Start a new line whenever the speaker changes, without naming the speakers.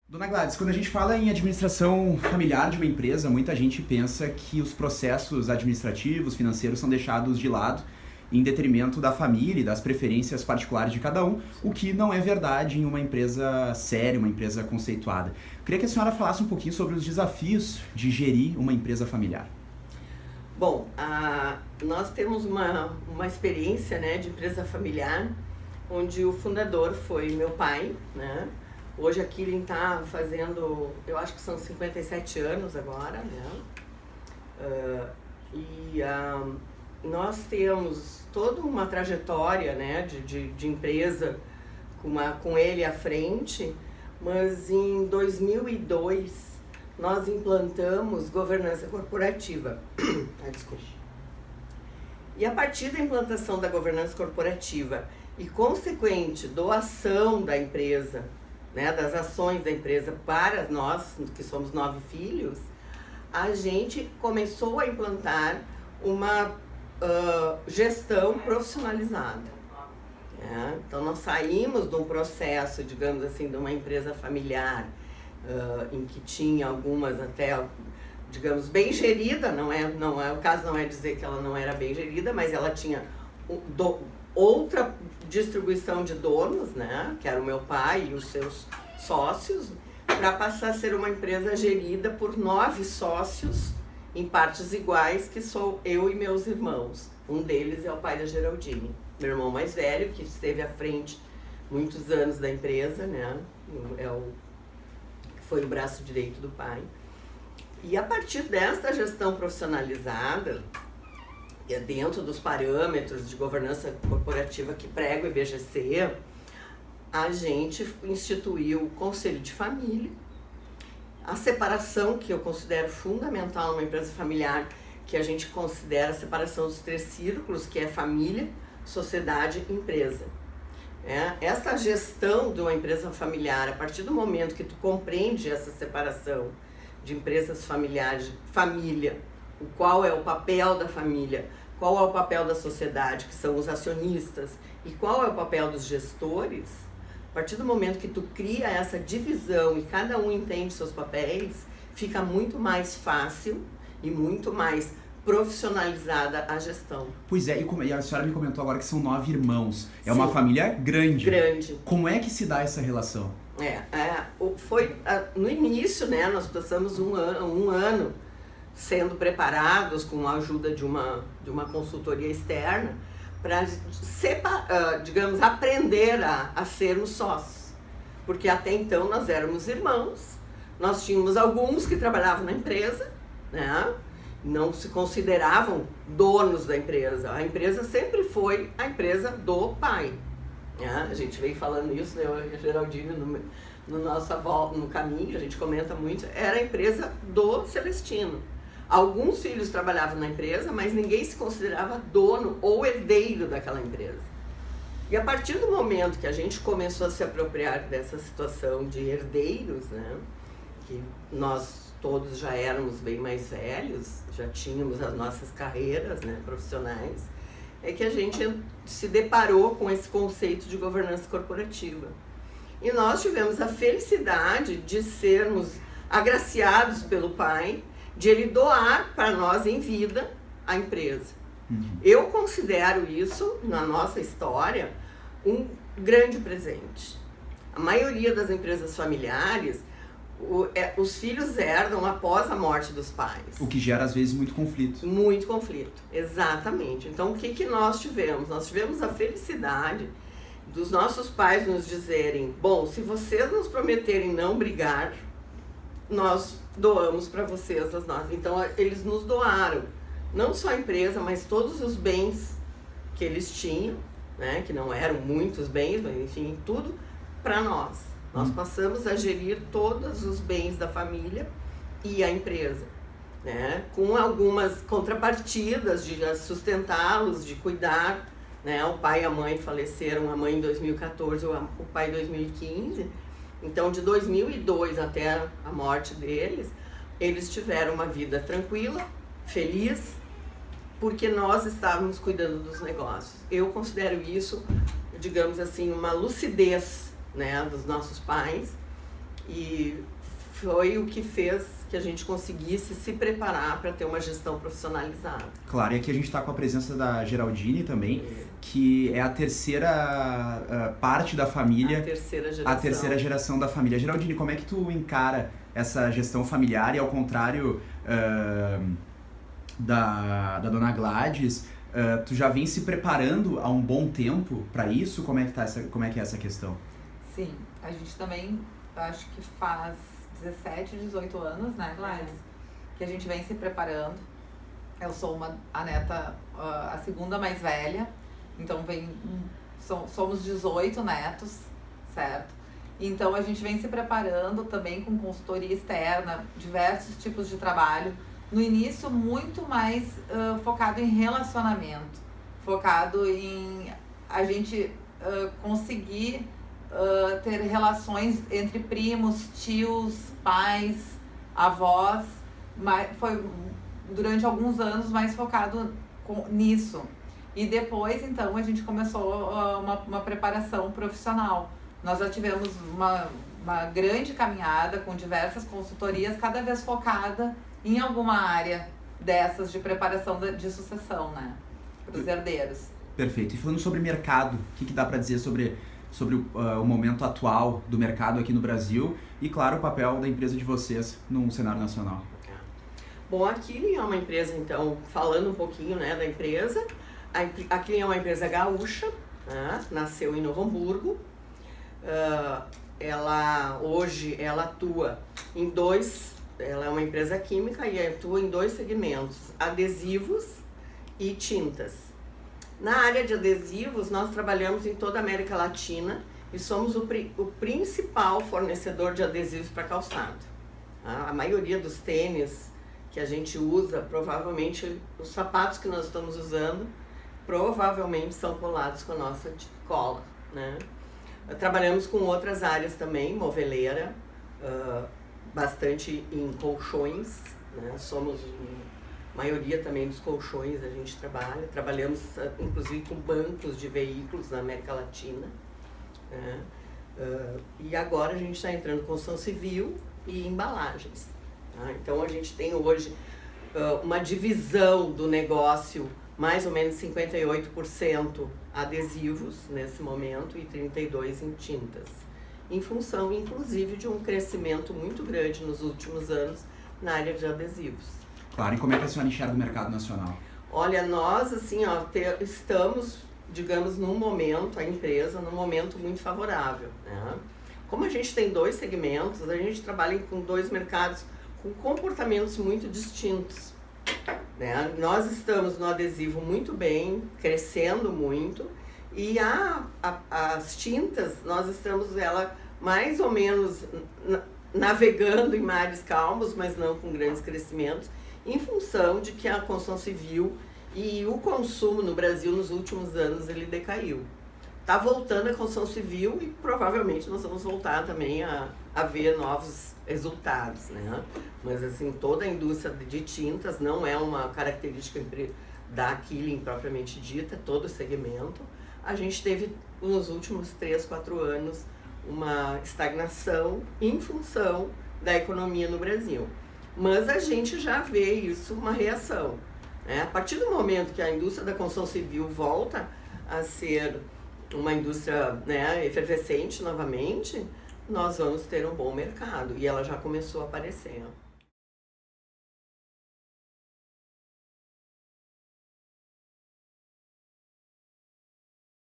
Dona Gladys, quando a gente fala em administração familiar de uma empresa, muita gente pensa que os processos administrativos, financeiros são deixados de lado em detrimento da família e das preferências particulares de cada um, o que não é verdade em uma empresa séria, uma empresa conceituada. Eu queria que a senhora falasse um pouquinho sobre os desafios de gerir uma empresa familiar.
Bom, nós temos uma experiência, né, de empresa familiar, onde o fundador foi meu pai, né? Hoje a Killing está fazendo, eu acho que são 57 anos agora, né? Nós temos toda uma trajetória, né, de empresa com ele à frente, mas em 2002 nós implantamos governança corporativa. Desculpa. E a partir da implantação da governança corporativa e consequente doação da empresa, né, das ações da empresa para nós, que somos 9 filhos, a gente começou a implantar uma gestão profissionalizada. Então nós saímos de um processo, digamos assim, de uma empresa familiar em que tinha algumas até, digamos, bem gerida, o caso não é dizer que ela não era bem gerida, mas ela tinha outra distribuição de donos, né, que era o meu pai e os seus sócios, para passar a ser uma empresa gerida por 9 sócios em partes iguais, que sou eu e meus irmãos. Um deles é o pai da Geraldine, meu irmão mais velho, que esteve à frente muitos anos da empresa, né, foi o braço direito do pai. E a partir desta gestão profissionalizada, dentro dos parâmetros de governança corporativa que prega o IBGC, a gente instituiu o Conselho de Família, a separação que eu considero fundamental numa empresa familiar, que a gente considera a separação dos 3 círculos, que é família, sociedade e empresa. Essa gestão de uma empresa familiar, a partir do momento que tu compreende essa separação de empresas familiares, família, qual é o papel da família, qual é o papel da sociedade, que são os acionistas, e qual é o papel dos gestores, a partir do momento que tu cria essa divisão e cada um entende seus papéis, fica muito mais fácil e muito mais profissionalizada a gestão.
Pois é, e a senhora me comentou agora que são 9 irmãos. É
Sim.
Uma família grande.
Grande.
Como é que se dá essa relação?
No início, né, nós passamos um ano sendo preparados com a ajuda de uma consultoria externa para, digamos, aprender a sermos sócios. Porque até então nós éramos irmãos, nós tínhamos alguns que trabalhavam na empresa, né? Não se consideravam donos da empresa. A empresa sempre foi a empresa do pai. A gente veio falando isso, né? Eu e a Geraldine, no caminho, a gente comenta muito, era a empresa do Celestino. Alguns filhos trabalhavam na empresa, mas ninguém se considerava dono ou herdeiro daquela empresa. E a partir do momento que a gente começou a se apropriar dessa situação de herdeiros, né, que nós todos já éramos bem mais velhos, já tínhamos as nossas carreiras, né, profissionais, é que a gente se deparou com esse conceito de governança corporativa. E nós tivemos a felicidade de sermos agraciados pelo pai, de ele doar para nós em vida a empresa. Eu considero isso, na nossa história, um grande presente. A maioria das empresas familiares, os filhos herdam após a morte dos pais.
O que gera, às vezes, muito conflito.
Muito conflito, exatamente. Então, o que nós tivemos? Nós tivemos a felicidade dos nossos pais nos dizerem: bom, se vocês nos prometerem não brigar, nós doamos para vocês as nossas. Então, eles nos doaram, não só a empresa, mas todos os bens que eles tinham, né, que não eram muitos bens, mas enfim, tudo para nós. Nós passamos a gerir todos os bens da família e a empresa, né, com algumas contrapartidas de sustentá-los, de cuidar, né. O pai e a mãe faleceram, a mãe em 2014, o pai em 2015. Então, de 2002 até a morte deles, eles tiveram uma vida tranquila, feliz, porque nós estávamos cuidando dos negócios. Eu considero isso, digamos assim, uma lucidez, né, dos nossos pais, e foi o que fez que a gente conseguisse se preparar para ter uma gestão profissionalizada.
Claro, e aqui a gente está com a presença da Geraldine também, que é a terceira parte da família.
A
terceira geração da família. Geraldine, como é que tu encara essa gestão familiar e, ao contrário da dona Gladys, tu já vem se preparando há um bom tempo para isso? Como é que é essa questão?
Sim, a gente também, acho que faz 17, 18 anos, né, Gladys? Que a gente vem se preparando. Eu sou a neta, a segunda mais velha, então somos 18 netos, certo? Então a gente vem se preparando também com consultoria externa, diversos tipos de trabalho. No início, muito mais focado em relacionamento, focado em a gente conseguir ter relações entre primos, tios, pais, avós, mas foi durante alguns anos mais focado nisso. E depois, então, a gente começou uma preparação profissional. Nós já tivemos uma grande caminhada com diversas consultorias, cada vez focada em alguma área dessas de preparação de sucessão, né, para os herdeiros.
Perfeito. E falando sobre mercado, o que dá para dizer sobre o momento atual do mercado aqui no Brasil e, claro, o papel da empresa de vocês num cenário nacional?
Bom, a Killing é uma empresa, então, falando um pouquinho, né, da empresa, a Killing é uma empresa gaúcha, né, nasceu em Novo Hamburgo. Hoje ela atua ela é uma empresa química e atua em 2 segmentos, adesivos e tintas. Na área de adesivos, nós trabalhamos em toda a América Latina e somos o principal fornecedor de adesivos para calçado. A maioria dos tênis que a gente usa, provavelmente os sapatos que nós estamos usando, provavelmente são colados com a nossa cola, né? Trabalhamos com outras áreas também, moveleira, bastante em colchões, né? Somos maioria também dos colchões a gente trabalhamos inclusive com bancos de veículos na América Latina, né? E agora a gente está entrando em construção civil e embalagens, tá? Então a gente tem hoje uma divisão do negócio, mais ou menos 58% adesivos nesse momento e 32% em tintas, em função inclusive de um crescimento muito grande nos últimos anos na área de adesivos.
Claro, e como é que a senhora enxerga o mercado nacional?
Olha, nós assim, estamos, digamos, a empresa, num momento muito favorável, né? Como a gente tem 2 segmentos, a gente trabalha com 2 mercados com comportamentos muito distintos, né? Nós estamos no adesivo muito bem, crescendo muito, e as tintas, nós estamos mais ou menos navegando em mares calmos, mas não com grandes crescimentos, em função de que a construção civil e o consumo no Brasil nos últimos anos ele decaiu. Está voltando a construção civil e provavelmente nós vamos voltar também a ver novos resultados, né? Mas assim, toda a indústria de tintas não é uma característica da Killing propriamente dita, todo o segmento. A gente teve nos últimos 3, 4 anos uma estagnação em função da economia no Brasil. Mas a gente já vê isso, uma reação, né? A partir do momento que a indústria da construção civil volta a ser uma indústria, né, efervescente novamente, nós vamos ter um bom mercado. E ela já começou a aparecer.